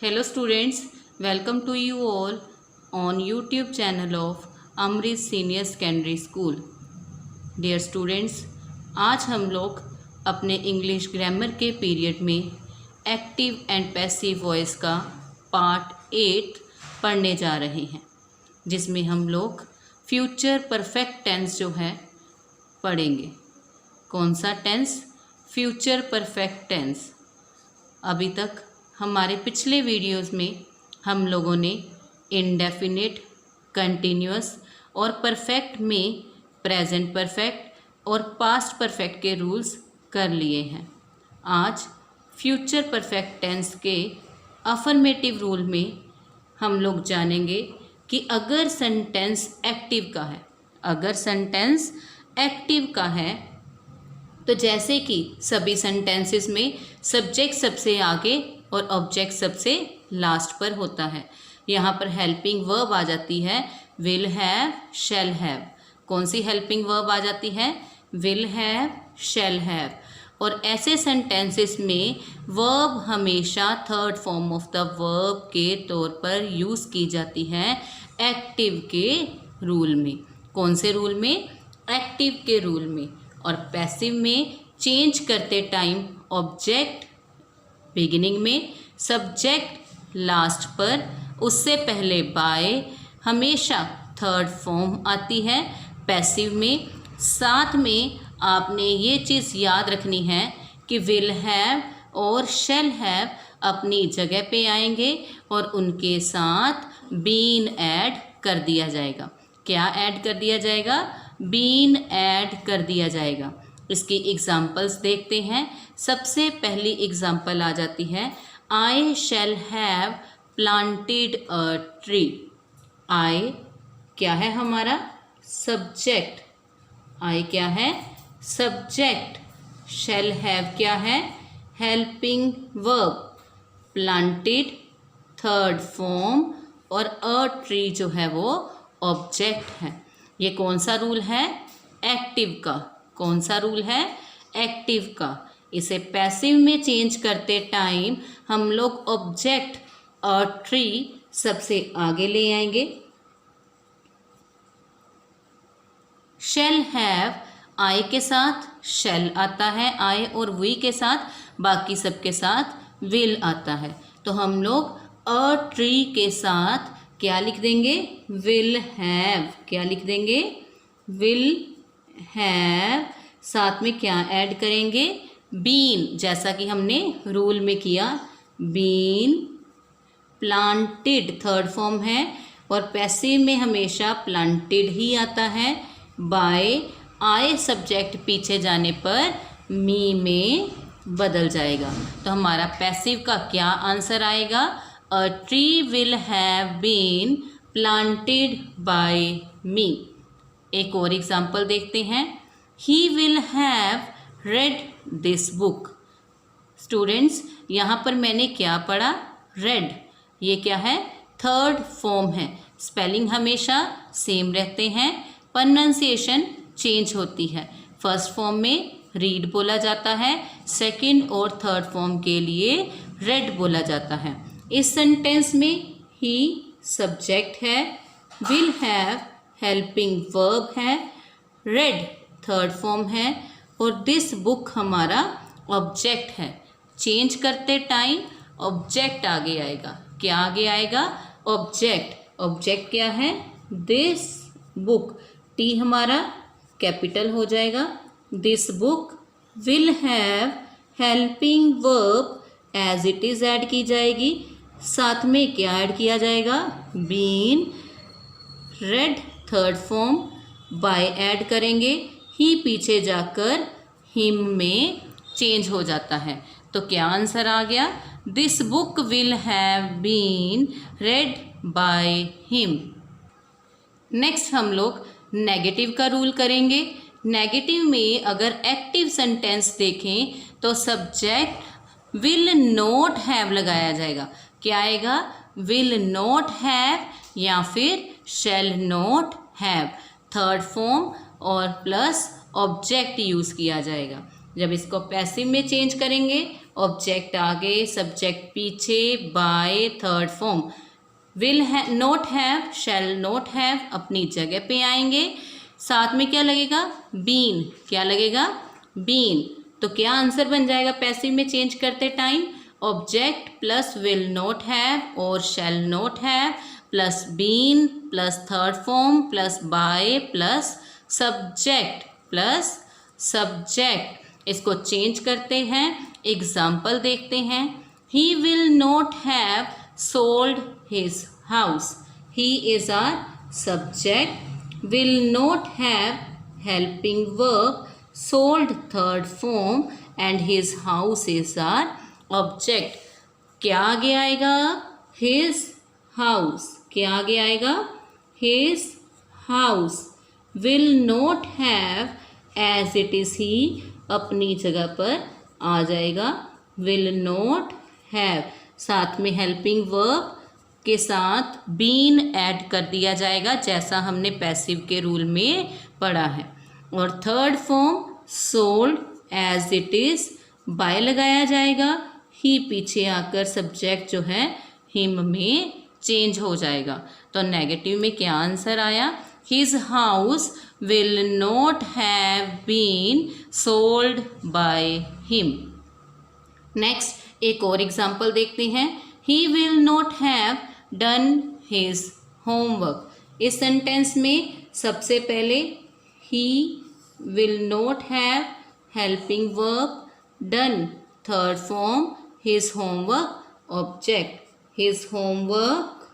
Hello students, welcome to you all on YouTube channel of Amrit Senior Secondary School. Dear students, आज हम लोग अपने English grammar के period में active and passive voice का part 8 पढ़ने जा रहे हैं, जिसमें हम लोग फ्यूचर परफेक्ट टेंस जो है पढ़ेंगे। कौन सा टेंस? Future perfect tense. अभी तक हमारे पिछले वीडियोस में हम लोगों ने इंडेफिनिट, कंटिन्यूअस और परफेक्ट में प्रेजेंट परफेक्ट और पास्ट परफेक्ट के रूल्स कर लिए हैं। आज फ्यूचर परफेक्ट टेंस के अफर्मेटिव रूल में हम लोग जानेंगे कि अगर सेंटेंस एक्टिव का है, तो जैसे कि सभी सेंटेंसेस में सब्जेक्ट सबसे आगे और ऑब्जेक्ट सबसे लास्ट पर होता है। यहाँ पर हेल्पिंग वर्ब आ जाती है विल हैव, शैल हैव। कौन सी हेल्पिंग वर्ब आ जाती है? Will have, shall have. और ऐसे सेंटेंसेस में वर्ब हमेशा third form of the verb के तौर पर यूज़ की जाती है एक्टिव के रूल में। कौन से रूल में? एक्टिव के रूल में। और पैसिव में चेंज करते टाइम ऑब्जेक्ट बिगिनिंग में, सब्जेक्ट लास्ट पर, उससे पहले बाय हमेशा थर्ड फॉर्म आती है पैसिव में। साथ में आपने ये चीज़ याद रखनी है कि will have or shall have अपनी जगह पे आएंगे और उनके साथ बीन ऐड कर दिया जाएगा। क्या ऐड कर दिया जाएगा? बीन ऐड कर दिया जाएगा। इसकी एग्जाम्पल्स देखते हैं। सबसे पहली एग्जाम्पल आ जाती है I shall have planted a tree. I क्या है? हमारा सब्जेक्ट। आई क्या है? सब्जेक्ट। शैल हैव क्या है? Helping verb. Planted third form और अ ट्री जो है वो ऑब्जेक्ट है। ये कौन सा रूल है? एक्टिव का। कौन सा रूल है? एक्टिव का। इसे पैसिव में चेंज करते टाइम हम लोग ऑब्जेक्ट और ट्री सबसे आगे ले आएंगे। शैल हैव आई के साथ शैल आता है, आई और वी के साथ, बाकी सबके साथ विल आता है। तो हम लोग अ ट्री के साथ क्या लिख देंगे? Will have. क्या लिख देंगे? Will have. साथ में क्या ऐड करेंगे? बीन, जैसा कि हमने रूल में किया। बीन प्लांटेड थर्ड फॉर्म है और पैसिव में हमेशा प्लांटेड ही आता है। बाय आई सब्जेक्ट पीछे जाने पर मी में बदल जाएगा। तो हमारा पैसिव का क्या आंसर आएगा? A tree will have been planted by me. एक और एग्जाम्पल देखते हैं। He will have read this book. Students, यहाँ पर मैंने क्या पढ़ा? रेड। ये क्या है? थर्ड फॉर्म है। स्पेलिंग हमेशा सेम रहते हैं, प्रोनाउंसिएशन चेंज होती है। फर्स्ट फॉर्म में रीड बोला जाता है, सेकंड और थर्ड फॉर्म के लिए रेड बोला जाता है। इस सेंटेंस में ही सब्जेक्ट है, विल हैव हेल्पिंग वर्ब है, रेड थर्ड फॉर्म है और दिस बुक हमारा ऑब्जेक्ट है। चेंज करते टाइम ऑब्जेक्ट आगे आएगा। क्या आगे आएगा? ऑब्जेक्ट। ऑब्जेक्ट क्या है? This book. टी हमारा कैपिटल हो जाएगा। This book will have helping verb as it is add की जाएगी। साथ में क्या ऐड किया जाएगा? Been, read third form, by add करेंगे। ही पीछे जाकर हिम में चेंज हो जाता है। तो क्या आंसर आ गया? This book will have been read by him. Next हम लोग नेगेटिव का रूल करेंगे। नेगेटिव में अगर एक्टिव सेंटेंस देखें तो सब्जेक्ट विल नॉट हैव लगाया जाएगा। क्या आएगा? विल नॉट हैव या फिर शैल नॉट हैव। थर्ड फॉर्म और प्लस ऑब्जेक्ट यूज़ किया जाएगा। जब इसको पैसिव में चेंज करेंगे, ऑब्जेक्ट आगे, सब्जेक्ट पीछे, by third form, will not have, shell not have अपनी जगह पे आएंगे, साथ में क्या लगेगा, बीन, क्या लगेगा, बीन। तो क्या आंसर बन जाएगा पैसिव में चेंज करते time, object plus will not have or shall not have plus been plus third form plus by plus subject. इसको चेंज करते हैं, एग्जाम्पल देखते हैं। He will not have sold his house, he is our subject, will not have helping verb, sold third form and his house is our object। क्या आगे आएगा, his house, क्या आगे आएगा, his house। will not have as it is he अपनी जगह पर आ जाएगा, will not have, साथ में helping verb के साथ बीन ऐड कर दिया जाएगा जैसा हमने पैसिव के रूल में पढ़ा है, और third form sold as it is by लगाया जाएगा, ही पीछे आकर सब्जेक्ट जो है हिम में चेंज हो जाएगा। तो नेगेटिव में क्या आंसर आया, his house will not have been sold by him. Next एक और एग्जाम्पल देखते हैं, he will not have done his homework. इस सेंटेंस में सबसे पहले he will not have helping verb, done third form, his homework object, his homework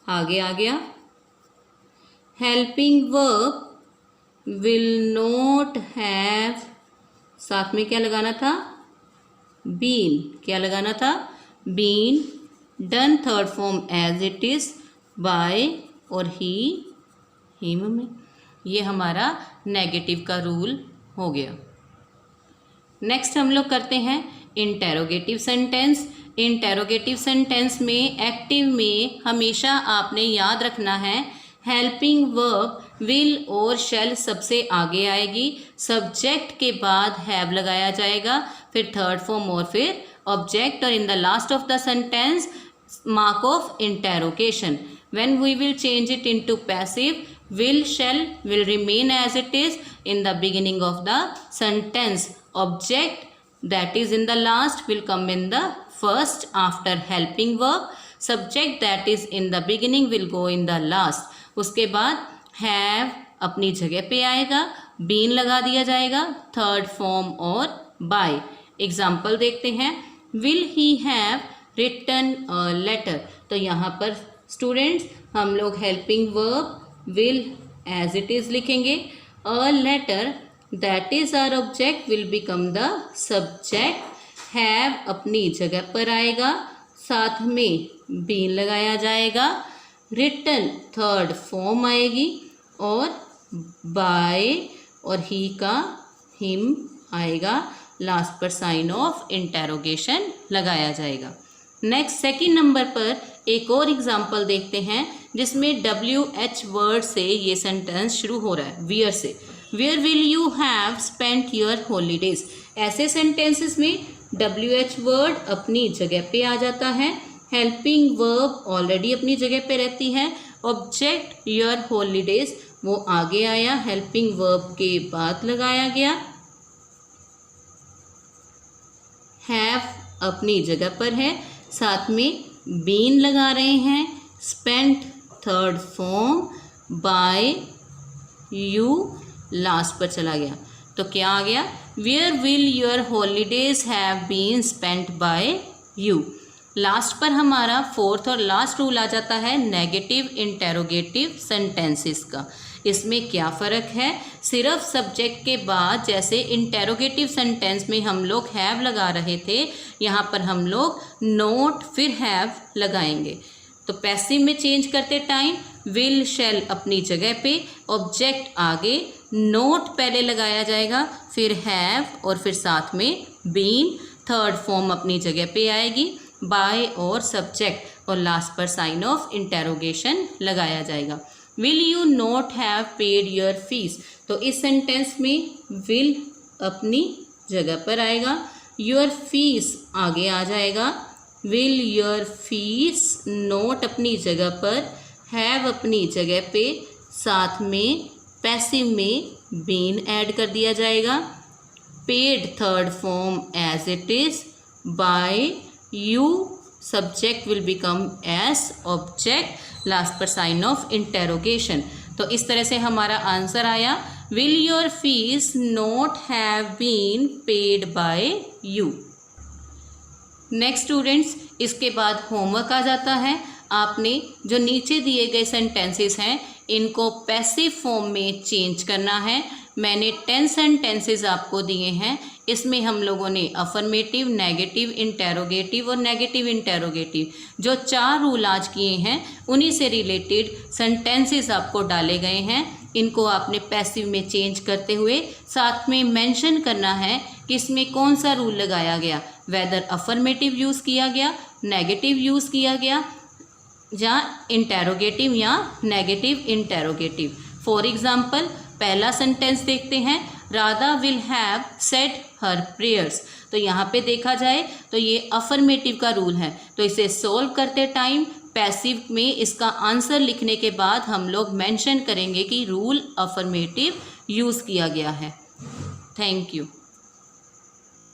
आगे आ गया, helping verb will not have, साथ में क्या लगाना था, बीन, क्या लगाना था, been, done third form as it is bye और ही हिम में, ये हमारा नेगेटिव का रूल हो गया। नेक्स्ट हम लोग करते हैं इंटेरोगेटिव सेंटेंस। इंटेरोगेटिव सेंटेंस में एक्टिव में हमेशा आपने याद रखना है हेल्पिंग वर्ब विल और शैल सबसे आगे आएगी, सब्जेक्ट के बाद हैव लगाया जाएगा, फिर थर्ड फॉर्म और फिर ऑब्जेक्ट, और in the last of the sentence mark of interrogation। when we will change it into passive, will shall will remain as it is in the beginning of the sentence, object that is in the last will come in the first after helping verb, subject that is in the beginning will go in the last। उसके बाद have अपनी जगह पे आएगा, been लगा दिया जाएगा, third form और by। एग्जाम्पल देखते हैं, will he have written a letter. तो यहाँ पर स्टूडेंट्स हम लोग helping verb will as it is लिखेंगे, a letter that is our object will become the subject, have अपनी जगह पर आएगा, साथ में बीन लगाया जाएगा, रिटन थर्ड फॉर्म आएगी और बाय और ही का हिम आएगा, लास्ट पर साइन ऑफ इंटेरोगेशन लगाया जाएगा। नेक्स्ट सेकंड नंबर पर एक और एग्जाम्पल देखते हैं जिसमें WH वर्ड से ये सेंटेंस शुरू हो रहा है, वियर से। Where will you have spent your holidays. ऐसे सेंटेंसेस में WH वर्ड अपनी जगह पे आ जाता है, हेल्पिंग वर्ब ऑलरेडी अपनी जगह पे रहती है, ऑब्जेक्ट योर हॉलीडेज वो आगे आया, हेल्पिंग वर्ब के बाद लगाया गया, हैव अपनी जगह पर है, साथ में बीन लगा रहे हैं, spent third form, by you last पर चला गया। तो क्या आ गया, where will your holidays have been spent by you. Last पर हमारा फोर्थ और लास्ट रूल आ जाता है नेगेटिव इंटेरोगेटिव सेंटेंसेस का। इसमें क्या फ़र्क है, सिर्फ सब्जेक्ट के बाद जैसे इंटेरोगेटिव सेंटेंस में हम लोग हैव लगा रहे थे, यहाँ पर हम लोग नोट फिर हैव लगाएंगे। तो पैसिव में चेंज करते टाइम विल शैल अपनी जगह पे, ऑब्जेक्ट आगे, नोट पहले लगाया जाएगा, फिर हैव और फिर साथ में बीन, थर्ड फॉर्म अपनी जगह पे आएगी, बाय और सब्जेक्ट और लास्ट पर साइन ऑफ इंटेरोगेशन लगाया जाएगा। Will you not have paid your fees. तो इस सेंटेंस में विल अपनी जगह पर आएगा, योर फीस आगे आ जाएगा, विल योर फीस नॉट अपनी जगह पर, हैव अपनी जगह पे, साथ में पैसिव में बीन ऐड कर दिया जाएगा, paid third form as it is, by you subject will become as object, last पर साइन ऑफ इंटेरोगेशन। तो इस तरह से हमारा आंसर आया will your fees not have been paid by you. Next students, इसके बाद होमवर्क आ जाता है। आपने जो नीचे दिए गए सेंटेंसेस हैं इनको पैसिव फॉर्म में चेंज करना है। मैंने 10 सेंटेंसेस आपको दिए हैं, इसमें हम लोगों ने अफर्मेटिव, नेगेटिव, इंटेरोगेटिव और नेगेटिव इंटेरोगेटिव जो 4 रूल आज किए हैं उन्हीं से रिलेटेड सेंटेंसेस आपको डाले गए हैं। इनको आपने पैसिव में चेंज करते हुए साथ में मेंशन करना है कि इसमें कौन सा रूल लगाया गया, वेदर अफर्मेटिव यूज़ किया गया, नेगेटिव यूज़ किया गया या इंटेरोगेटिव या नेगेटिव इंटेरोगेटिव। फॉर एग्जाम्पल पहला सेंटेंस देखते हैं, Radha will have said her prayers. तो यहाँ पे देखा जाए तो ये अफर्मेटिव का रूल है, तो इसे सोल्व करते टाइम पैसिव में इसका आंसर लिखने के बाद हम लोग मेंशन करेंगे कि रूल अफर्मेटिव यूज़ किया गया है। Thank you.